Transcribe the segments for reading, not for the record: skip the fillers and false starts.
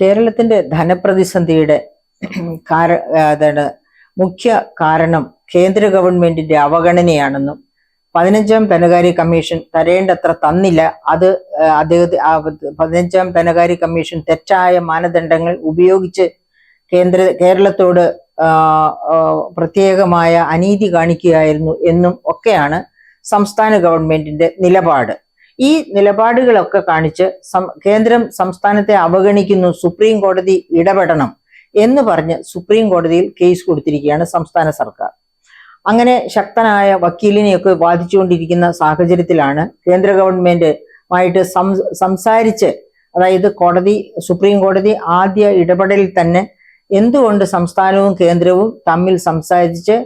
കേരളത്തിന്റെ ധനപ്രതിസന്ധിയുടെ അതാണ് മുഖ്യ കാരണം കേന്ദ്ര ഗവൺമെന്റിന്റെ അവഗണനയാണെന്നും 15ാം ധനകാര്യ കമ്മീഷൻ തരേണ്ടത്ര തന്നില്ല, അത് അദ്ദേഹത്തെ 15ാം ധനകാര്യ കമ്മീഷൻ തെറ്റായ മാനദണ്ഡങ്ങൾ ഉപയോഗിച്ച് കേരളത്തോട് പ്രത്യേകമായ അനീതി കാണിക്കുകയായിരുന്നു എന്നും ഒക്കെയാണ് സംസ്ഥാന ഗവൺമെന്റിന്റെ നിലപാട്. ഈ നിലപാടുകളൊക്കെ കാണിച്ച് കേന്ദ്രം സംസ്ഥാനത്തെ അവഗണിക്കുന്നു, സുപ്രീം കോടതി ഇടപെടണം എന്ന് പറഞ്ഞ് സുപ്രീം കോടതിയിൽ കേസ് കൊടുത്തിരിക്കുകയാണ് സംസ്ഥാന സർക്കാർ. അങ്ങനെ ശക്തനായ വക്കീലിനെയൊക്കെ വാദിച്ചുകൊണ്ടിരിക്കുന്ന സാഹചര്യത്തിലാണ് കേന്ദ്ര ഗവൺമെന്റുമായിട്ട് സംസാരിച്ച്, അതായത് സുപ്രീം കോടതി ആദ്യ ഇടപെടലിൽ തന്നെ എന്തുകൊണ്ട് സംസ്ഥാനവും കേന്ദ്രവും തമ്മിൽ സംസാരിച്ച്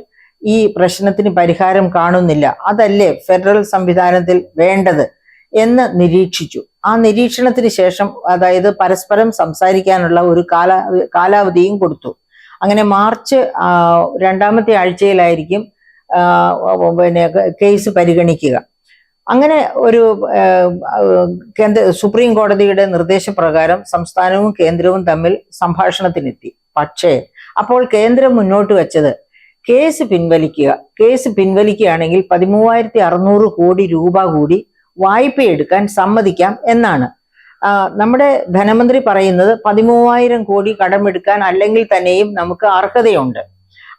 ഈ പ്രശ്നത്തിന് പരിഹാരം കാണുന്നില്ല, അതല്ലേ ഫെഡറൽ സംവിധാനത്തിൽ വേണ്ടത് എന്ന് നിരീക്ഷിച്ചു. ആ നിരീക്ഷണത്തിന് ശേഷം അതായത് പരസ്പരം സംസാരിക്കാനുള്ള ഒരു കാലാവധിയും കൊടുത്തു. അങ്ങനെ മാർച്ച് 2ാമത്തെ ആഴ്ചയിലായിരിക്കും കേസ് പരിഗണിക്കുക. അങ്ങനെ ഒരു സുപ്രീം കോടതിയുടെ നിർദ്ദേശപ്രകാരം സംസ്ഥാനവും കേന്ദ്രവും തമ്മിൽ സംഭാഷണത്തിനെത്തി. പക്ഷേ അപ്പോൾ കേന്ദ്രം മുന്നോട്ട് വെച്ചത് കേസ് പിൻവലിക്കുക. കേസ് പിൻവലിക്കുകയാണെങ്കിൽ 13,600 കോടി രൂപ കൂടി വായ്പയെടുക്കാൻ സമ്മതിക്കാം എന്നാണ്. നമ്മുടെ ധനമന്ത്രി പറയുന്നത് 13,000 കോടി കടമെടുക്കാൻ അല്ലെങ്കിൽ തന്നെയും നമുക്ക് അർഹതയുണ്ട്.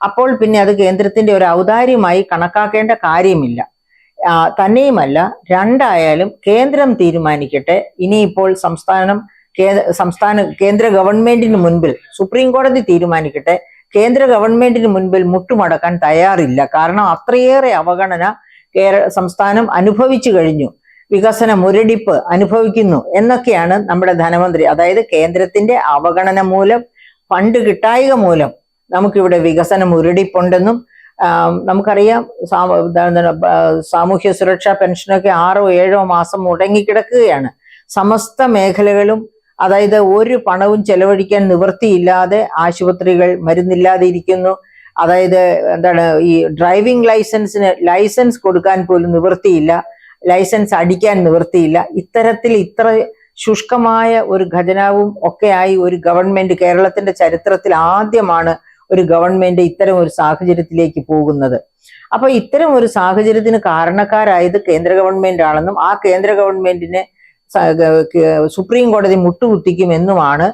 അപ്പോൾ പിന്നെ അത് കേന്ദ്രത്തിന്റെ ഒരു ഔദാര്യമായി കണക്കാക്കേണ്ട കാര്യമില്ല. തന്നെയുമല്ല, രണ്ടായാലും കേന്ദ്രം തീരുമാനിക്കട്ടെ. ഇനിയിപ്പോൾ കേന്ദ്ര ഗവൺമെന്റിന് മുൻപിൽ സുപ്രീം കോടതി തീരുമാനിക്കട്ടെ. കേന്ദ്ര ഗവൺമെന്റിന് മുൻപിൽ മുട്ടുമടക്കാൻ തയ്യാറില്ല. കാരണം അത്രയേറെ അവഗണന സംസ്ഥാനം അനുഭവിച്ചു കഴിഞ്ഞു, വികസന മുരടിപ്പ് അനുഭവിക്കുന്നു എന്നൊക്കെയാണ് നമ്മുടെ ധനമന്ത്രി. അതായത് കേന്ദ്രത്തിന്റെ അവഗണന മൂലം, ഫണ്ട് കിട്ടായിക മൂലം നമുക്കിവിടെ വികസന മുരടിപ്പുണ്ടെന്നും നമുക്കറിയാം. സാമൂഹ്യ സുരക്ഷാ പെൻഷനൊക്കെ 6-7 മാസം മുടങ്ങിക്കിടക്കുകയാണ്. സമസ്ത മേഖലകളും, അതായത് ഒരു പണവും ചെലവഴിക്കാൻ നിവൃത്തിയില്ലാതെ ആശുപത്രികൾ മരുന്നില്ലാതെ ഇരിക്കുന്നു. അതായത് ഈ ഡ്രൈവിംഗ് ലൈസൻസ് കൊടുക്കാൻ പോലും നിവൃത്തിയില്ല, ലൈസൻസ് അടിക്കാൻ നിവൃത്തിയില്ല. ഇത്ര ശുഷ്കമായ ഒരു ഖജനാവും ഒക്കെയായി ഒരു ഗവൺമെന്റ്, കേരളത്തിന്റെ ചരിത്രത്തിൽ ആദ്യമാണ് ഒരു ഗവൺമെന്റ് ഇത്തരം ഒരു സാഹചര്യത്തിലേക്ക് പോകുന്നത്. അപ്പൊ ഇത്തരം ഒരു സാഹചര്യത്തിന് കാരണക്കാരായത് കേന്ദ്ര ഗവൺമെന്റ് ആണെന്നും ആ കേന്ദ്ര ഗവൺമെന്റിനെ സുപ്രീം കോടതി മുട്ടുകുത്തിക്കുമെന്നുമാണ്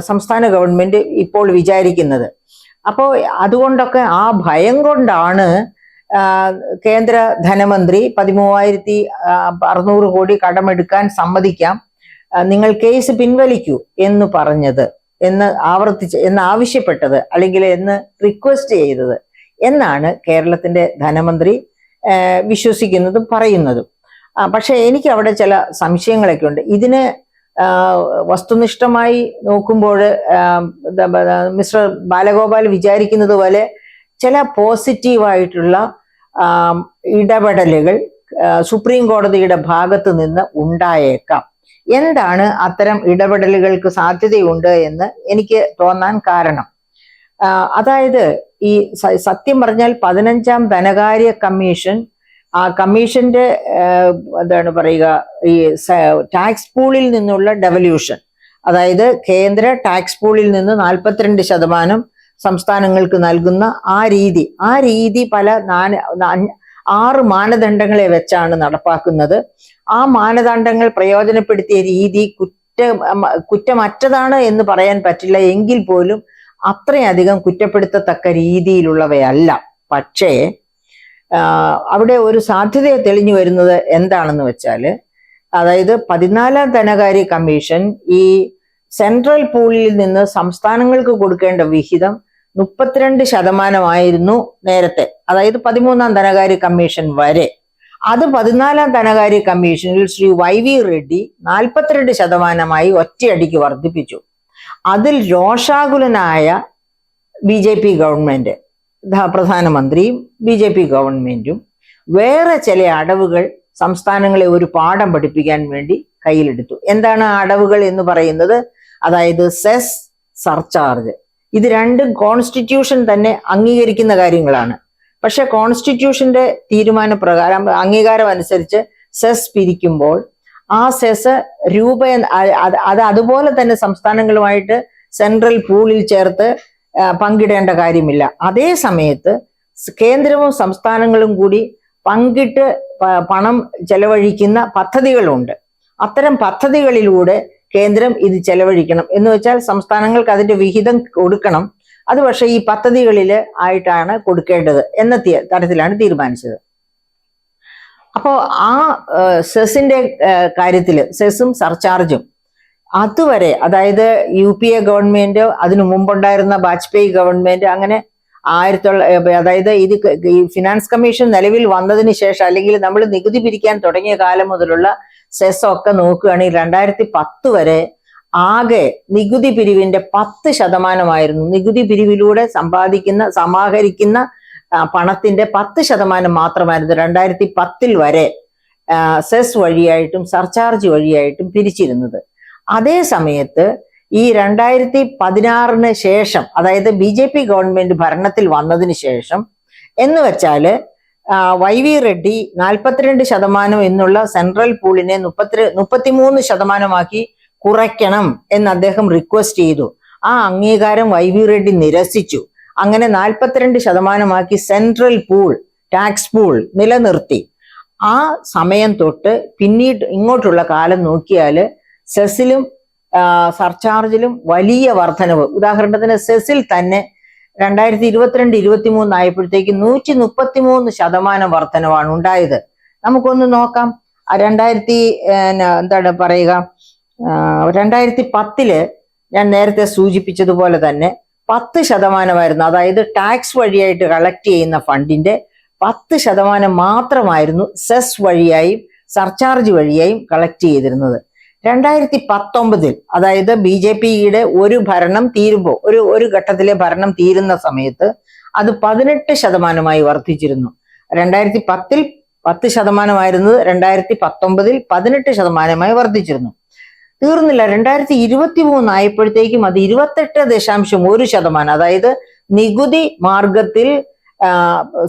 സംസ്ഥാന ഗവൺമെന്റ് ഇപ്പോൾ വിചാരിക്കുന്നത്. അപ്പോൾ അതുകൊണ്ടൊക്കെ ആ ഭയം കൊണ്ടാണ് കേന്ദ്ര ധനമന്ത്രി 13,600 കോടി കടമെടുക്കാൻ സമ്മതിക്കാം, നിങ്ങൾ കേസ് പിൻവലിക്കൂ എന്ന് പറഞ്ഞത്, എന്ന് ആവശ്യപ്പെട്ടത്, അല്ലെങ്കിൽ എന്ന് റിക്വസ്റ്റ് ചെയ്തത് എന്നാണ് കേരളത്തിന്റെ ധനമന്ത്രി വിശ്വസിക്കുന്നതും പറയുന്നതും. പക്ഷെ എനിക്ക് അവിടെ ചില സംശയങ്ങളൊക്കെ ഉണ്ട്. ഇതിന് വസ്തുനിഷ്ഠമായി നോക്കുമ്പോൾ മിസ്റ്റർ ബാലഗോപാൽ വിചാരിക്കുന്നത് പോലെ ചില പോസിറ്റീവായിട്ടുള്ള ഇടപെടലുകൾ സുപ്രീം കോടതിയുടെ ഭാഗത്ത് നിന്ന് ഉണ്ടായേക്കാം. എന്താണ് അത്തരം ഇടപെടലുകൾക്ക് സാധ്യതയുണ്ട് എന്ന് എനിക്ക് തോന്നാൻ കാരണം, അതായത് ഈ സത്യം പറഞ്ഞാൽ 15ാം ധനകാര്യ കമ്മീഷൻ, ആ കമ്മീഷന്റെ ഈ ടാക്സ് പൂളിൽ നിന്നുള്ള ഡെവല്യൂഷൻ, അതായത് കേന്ദ്ര ടാക്സ് പൂളിൽ നിന്ന് 42% സംസ്ഥാനങ്ങൾക്ക് നൽകുന്ന ആ രീതി പല 6 മാനദണ്ഡങ്ങളെ വെച്ചാണ് നടപ്പാക്കുന്നത്. ആ മാനദണ്ഡങ്ങൾ പ്രയോജനപ്പെടുത്തിയ രീതി കുറ്റമറ്റതാണ് എന്ന് പറയാൻ പറ്റില്ല, എങ്കിൽ പോലും അത്രയധികം കുറ്റപ്പെടുത്തത്തക്ക രീതിയിലുള്ളവയല്ല. പക്ഷേ അവിടെ ഒരു സാധ്യത തെളിഞ്ഞു വരുന്നത് എന്താണെന്ന് വെച്ചാൽ, അതായത് 14ാം ധനകാര്യ കമ്മീഷൻ ഈ സെൻട്രൽ പൂളിൽ നിന്ന് സംസ്ഥാനങ്ങൾക്ക് കൊടുക്കേണ്ട വിഹിതം 32% നേരത്തെ, അതായത് 13ാം ധനകാര്യ കമ്മീഷൻ വരെ. അത് 14ാം ധനകാര്യ കമ്മീഷനിൽ ശ്രീ YV റെഡ്ഡി 42% ഒറ്റയടിക്ക് വർദ്ധിപ്പിച്ചു. അതിൽ രോഷാകുലനായ BJP ഗവൺമെന്റ്, പ്രധാനമന്ത്രിയും BJP ഗവൺമെന്റും വേറെ ചില അടവുകൾ സംസ്ഥാനങ്ങളെ ഒരു പാഠം പഠിപ്പിക്കാൻ വേണ്ടി കയ്യിലെടുത്തു. എന്താണ് അടവുകൾ എന്ന് പറയുന്നത്? അതായത് സെസ്, സർചാർജ്. ഇത് രണ്ടും കോൺസ്റ്റിറ്റ്യൂഷൻ തന്നെ അംഗീകരിക്കുന്ന കാര്യങ്ങളാണ്. പക്ഷെ കോൺസ്റ്റിറ്റ്യൂഷന്റെ തീരുമാനപ്രകാരം, അംഗീകാരം അനുസരിച്ച് സെസ് പിരിക്കുമ്പോൾ ആ സെസ് അത് അതുപോലെ തന്നെ സംസ്ഥാനങ്ങളുമായിട്ട് സെൻട്രൽ പൂളിൽ ചേർത്ത് പങ്കിടേണ്ട കാര്യമില്ല. അതേ സമയത്ത് കേന്ദ്രവും സംസ്ഥാനങ്ങളും കൂടി പങ്കിട്ട് പണം ചെലവഴിക്കുന്ന പദ്ധതികളുണ്ട്. അത്തരം പദ്ധതികളിലൂടെ കേന്ദ്രം ഇത് ചെലവഴിക്കണം എന്ന് വെച്ചാൽ സംസ്ഥാനങ്ങൾക്ക് അതിന്റെ വിഹിതം കൊടുക്കണം. അത് പക്ഷേ ഈ പദ്ധതികളിൽ ആയിട്ടാണ് കൊടുക്കേണ്ടത് എന്ന തരത്തിലാണ് തീരുമാനിച്ചത്. അപ്പോൾ ആ സെസിന്റെ കാര്യത്തില് സെസും സർചാർജും അതുവരെ, അതായത് UPA ഗവൺമെന്റ്, അതിനു മുമ്പുണ്ടായിരുന്ന വാജ്പേയി ഗവൺമെന്റ്, അങ്ങനെ അതായത് ഈ ഫിനാൻസ് കമ്മീഷൻ നിലവിൽ വന്നതിന് ശേഷം, അല്ലെങ്കിൽ നമ്മൾ നികുതി പിരിക്കാൻ തുടങ്ങിയ കാലം മുതലുള്ള സെസ് ഒക്കെ നോക്കുകയാണെങ്കിൽ 2010 വരെ ആകെ നികുതി പിരിവിന്റെ 10% നികുതി പിരിവിലൂടെ സമാഹരിക്കുന്ന പണത്തിന്റെ 10% മാത്രമായിരുന്നു 2010 വരെ സെസ് വഴിയായിട്ടും സർചാർജ് വഴിയായിട്ടും പിരിച്ചിരുന്നത്. അതേ സമയത്ത് ഈ 2016 ശേഷം, അതായത് BJP ഗവൺമെന്റ് ഭരണത്തിൽ വന്നതിന് ശേഷം എന്ന് വെച്ചാല് YV റെഡ്ഡി 42% എന്നുള്ള സെൻട്രൽ പൂളിനെ 33% കുറയ്ക്കണം എന്ന് അദ്ദേഹം റിക്വസ്റ്റ് ചെയ്തു. ആ അംഗീകാരം YV റെഡ്ഡി നിരസിച്ചു. അങ്ങനെ 42% സെൻട്രൽ പൂൾ, ടാക്സ് പൂൾ നിലനിർത്തി. ആ സമയം തൊട്ട് പിന്നീട് ഇങ്ങോട്ടുള്ള കാലം നോക്കിയാല് സെസിലും സർചാർജിലും വലിയ വർധനവ്. ഉദാഹരണത്തിന് സെസിൽ തന്നെ 2022-23 ആയപ്പോഴത്തേക്ക് 133% വർധനവാണ് ഉണ്ടായത്. നമുക്കൊന്ന് നോക്കാം. 2010 ഞാൻ നേരത്തെ സൂചിപ്പിച്ചതുപോലെ തന്നെ 10% അതായത് ടാക്സ് വഴിയായിട്ട് കളക്ട് ചെയ്യുന്ന ഫണ്ടിന്റെ 10% മാത്രമായിരുന്നു സെസ് വഴിയായും സർചാർജ് വഴിയായും കളക്ട് ചെയ്തിരുന്നത്. 2019 അതായത് BJPയുടെ ഒരു ഭരണം തീരുമ്പോൾ, ഒരു ഘട്ടത്തിലെ ഭരണം തീരുന്ന സമയത്ത് അത് 18% വർദ്ധിച്ചിരുന്നു. 2010 10% 2019 18% വർദ്ധിച്ചിരുന്നു. തീർന്നില്ല, 2023 ആയപ്പോഴത്തേക്കും അത് 28.1%, അതായത് നികുതി മാർഗത്തിൽ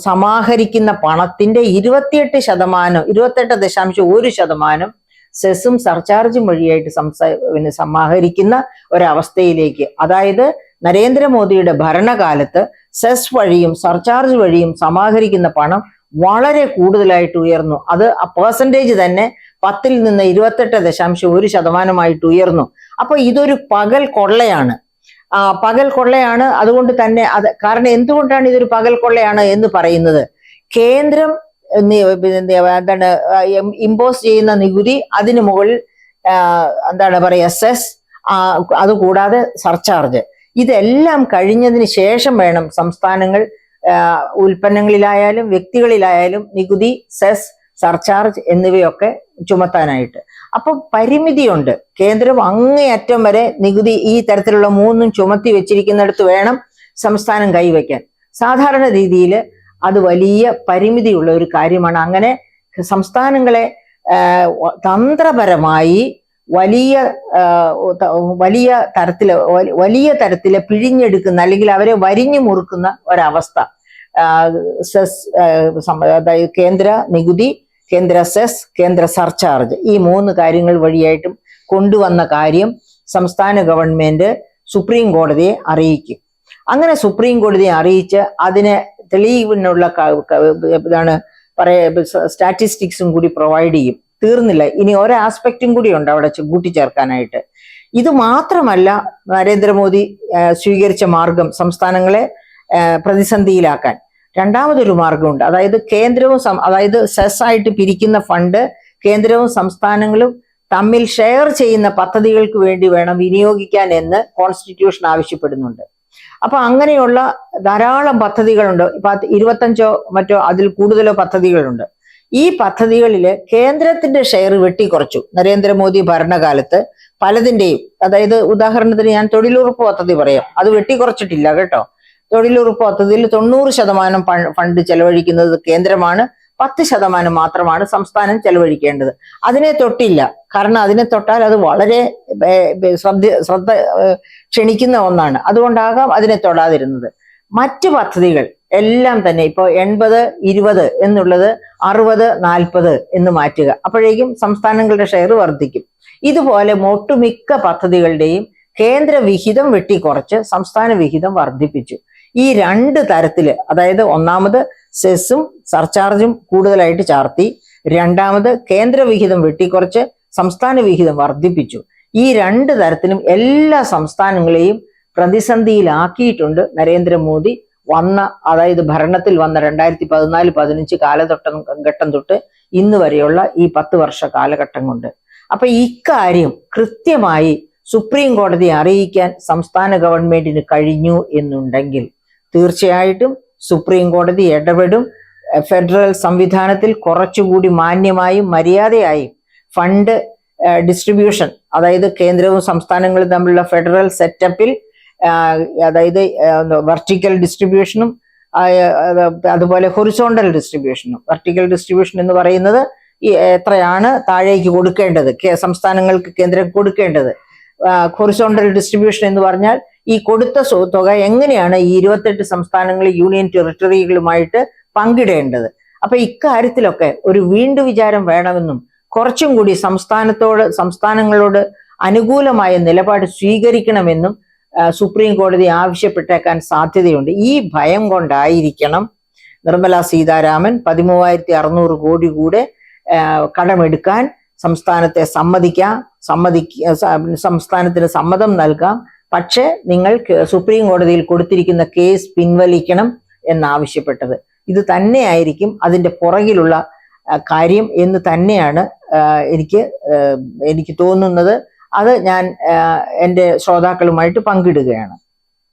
സമാഹരിക്കുന്ന പണത്തിന്റെ 28.1% സെസും സർചാർജും വഴിയായിട്ട് സമാഹരിക്കുന്ന ഒരവസ്ഥയിലേക്ക്, അതായത് നരേന്ദ്രമോദിയുടെ ഭരണകാലത്ത് സെസ് വഴിയും സർചാർജ് വഴിയും സമാഹരിക്കുന്ന പണം വളരെ കൂടുതലായിട്ട് ഉയർന്നു. അത് ആ പെർസെൻറ്റേജ് തന്നെ 10 നിന്ന് 28.1% ഉയർന്നു. അപ്പൊ ഇതൊരു പകൽ കൊള്ളയാണ്. അതുകൊണ്ട് തന്നെ കാരണം എന്തുകൊണ്ടാണ് ഇതൊരു പകൽ കൊള്ളയാണ് എന്ന് പറയുന്നത്? കേന്ദ്രം ഇമ്പോസ് ചെയ്യുന്ന നികുതി, അതിന് മുകളിൽ സെസ്, അതുകൂടാതെ സർചാർജ്, ഇതെല്ലാം കഴിഞ്ഞതിന് ശേഷം വേണം സംസ്ഥാനങ്ങൾ ഉൽപ്പന്നങ്ങളിലായാലും വ്യക്തികളിലായാലും നികുതി, സെസ്, സർചാർജ് എന്നിവയൊക്കെ ചുമത്താനായിട്ട്. അപ്പൊ പരിമിതിയുണ്ട്. കേന്ദ്രം അങ്ങേയറ്റം വരെ നികുതി ഈ തരത്തിലുള്ള 3 ചുമത്തി വെച്ചിരിക്കുന്നിടത്ത് വേണം സംസ്ഥാനം കൈവയ്ക്കാൻ. സാധാരണ രീതിയിൽ അത് വലിയ പരിമിതിയുള്ള ഒരു കാര്യമാണ്. അങ്ങനെ സംസ്ഥാനങ്ങളെ തന്ത്രപരമായി വലിയ തരത്തില് പിഴിഞ്ഞെടുക്കുന്ന, അല്ലെങ്കിൽ അവരെ വരിഞ്ഞു മുറുക്കുന്ന ഒരവസ്ഥ സെസ്, അതായത് കേന്ദ്ര നികുതി, കേന്ദ്ര സെസ്, കേന്ദ്ര സർചാർജ്, ഈ 3 കാര്യങ്ങൾ വഴിയായിട്ടും കൊണ്ടുവന്ന കാര്യം സംസ്ഥാന ഗവൺമെന്റ് സുപ്രീം കോടതിയെ അറിയിക്കും. അങ്ങനെ സുപ്രീം കോടതിയെ അറിയിച്ച് അതിനെ തെളിവിനുള്ള സ്റ്റാറ്റിസ്റ്റിക്സും കൂടി പ്രൊവൈഡ് ചെയ്യും. തീർന്നില്ല, ഇനി ഒരു ആസ്പെക്റ്റും കൂടി ഉണ്ട് അവിടെ കൂട്ടിച്ചേർക്കാനായിട്ട്. ഇത് മാത്രമല്ല നരേന്ദ്രമോദി സ്വീകരിച്ച മാർഗം സംസ്ഥാനങ്ങളെ പ്രതിസന്ധിയിലാക്കാൻ. രണ്ടാമതൊരു മാർഗമുണ്ട്. അതായത് അതായത് സെസ് ആയിട്ട് പിരിക്കുന്ന ഫണ്ട് കേന്ദ്രവും സംസ്ഥാനങ്ങളും തമ്മിൽ ഷെയർ ചെയ്യുന്ന പദ്ധതികൾക്ക് വേണ്ടി വേണം വിനിയോഗിക്കാൻ എന്ന് കോൺസ്റ്റിറ്റ്യൂഷൻ ആവശ്യപ്പെടുന്നുണ്ട്. അപ്പൊ അങ്ങനെയുള്ള ധാരാളം പദ്ധതികളുണ്ട്. 25 മറ്റോ അതിൽ കൂടുതലോ പദ്ധതികളുണ്ട്. ഈ പദ്ധതികളില് കേന്ദ്രത്തിന്റെ ഷെയർ വെട്ടിക്കുറച്ചു നരേന്ദ്രമോദി ഭരണകാലത്ത് പലതിന്റെയും. അതായത് ഉദാഹരണത്തിന് ഞാൻ തൊഴിലുറപ്പ് പദ്ധതി പറയാം, അത് വെട്ടിക്കുറച്ചിട്ടില്ല കേട്ടോ. തൊഴിലുറപ്പ് പദ്ധതിയിൽ 90% ഫണ്ട് ചെലവഴിക്കുന്നത് കേന്ദ്രമാണ്, 10% മാത്രമാണ് സംസ്ഥാനം ചെലവഴിക്കേണ്ടത്. അതിനെ തൊട്ടില്ല, കാരണം അതിനെ തൊട്ടാൽ അത് വളരെ ശ്രദ്ധ ക്ഷണിക്കുന്ന ഒന്നാണ്. അതുകൊണ്ടാകാം അതിനെ തൊടാതിരുന്നത്. മറ്റ് പദ്ധതികൾ എല്ലാം തന്നെ ഇപ്പോൾ 80-20 എന്നുള്ളത് 60-40 എന്ന് മാറ്റുക. അപ്പോഴേക്കും സംസ്ഥാനങ്ങളുടെ ഷെയർ വർദ്ധിക്കും. ഇതുപോലെ ഒട്ടുമിക്ക പദ്ധതികളുടെയും കേന്ദ്ര വിഹിതം വെട്ടിക്കുറച്ച് സംസ്ഥാന വിഹിതം വർദ്ധിപ്പിച്ചു. ഈ രണ്ട് തരത്തില്, അതായത് ഒന്നാമത് സെസ്സും സർചാർജും കൂടുതലായിട്ട് ചാർത്തി, രണ്ടാമത് കേന്ദ്ര വിഹിതം വെട്ടിക്കുറച്ച് സംസ്ഥാന വിഹിതം വർദ്ധിപ്പിച്ചു. ഈ രണ്ട് തരത്തിലും എല്ലാ സംസ്ഥാനങ്ങളെയും പ്രതിസന്ധിയിലാക്കിയിട്ടുണ്ട് നരേന്ദ്രമോദി അതായത് ഭരണത്തിൽ വന്ന 2014-15 കാലഘട്ടം തൊട്ട് ഇന്ന് വരെയുള്ള ഈ 10 വർഷ കാലഘട്ടം കൊണ്ട്. അപ്പൊ ഇക്കാര്യം കൃത്യമായി സുപ്രീം കോടതിയെ അറിയിക്കാൻ സംസ്ഥാന ഗവൺമെന്റിന് കഴിഞ്ഞു എന്നുണ്ടെങ്കിൽ തീർച്ചയായിട്ടും സുപ്രീം കോടതി ഇടപെടും. ഫെഡറൽ സംവിധാനത്തിൽ കുറച്ചുകൂടി മാന്യമായും മര്യാദയായും ഫണ്ട് ഡിസ്ട്രിബ്യൂഷൻ, അതായത് കേന്ദ്രവും സംസ്ഥാനങ്ങളും തമ്മിലുള്ള ഫെഡറൽ സെറ്റപ്പിൽ, അതായത് വെർട്ടിക്കൽ ഡിസ്ട്രിബ്യൂഷനും അതുപോലെ ഹൊറിസോണ്ടൽ ഡിസ്ട്രിബ്യൂഷനും. വെർട്ടിക്കൽ ഡിസ്ട്രിബ്യൂഷൻ എന്ന് പറയുന്നത് എത്രയാണ് താഴേക്ക് കൊടുക്കേണ്ടത്, സംസ്ഥാനങ്ങൾക്ക് കേന്ദ്രം കൊടുക്കേണ്ടത്. ഹൊറിസോണ്ടൽ ഡിസ്ട്രിബ്യൂഷൻ എന്ന് പറഞ്ഞാൽ ഈ കൊടുത്ത തുക എങ്ങനെയാണ് ഈ 28 സംസ്ഥാനങ്ങൾ യൂണിയൻ ടെറിട്ടറികളുമായിട്ട് പങ്കിടേണ്ടത്. അപ്പൊ ഇക്കാര്യത്തിലൊക്കെ ഒരു വിചാരം വേണമെന്നും കുറച്ചും കൂടി സംസ്ഥാനങ്ങളോട് അനുകൂലമായ നിലപാട് സ്വീകരിക്കണമെന്നും സുപ്രീം കോടതി ആവശ്യപ്പെട്ടേക്കാൻ സാധ്യതയുണ്ട്. ഈ ഭയം കൊണ്ടായിരിക്കണം നിർമ്മല സീതാരാമൻ 13,600 കോടി കൂടെ കടമെടുക്കാൻ സംസ്ഥാനത്തിന് സമ്മതം നൽകാം, പക്ഷെ നിങ്ങൾ സുപ്രീം കോടതിയിൽ കൊടുത്തിരിക്കുന്ന കേസ് പിൻവലിക്കണം എന്നാവശ്യപ്പെട്ടത്. ഇത് തന്നെയായിരിക്കും അതിന്റെ പുറകിലുള്ള കാര്യം എന്ന് തന്നെയാണ് എനിക്ക് തോന്നുന്നത്. അത് ഞാൻ എൻ്റെ ശ്രോതാക്കളുമായിട്ട് പങ്കിടുകയാണ്.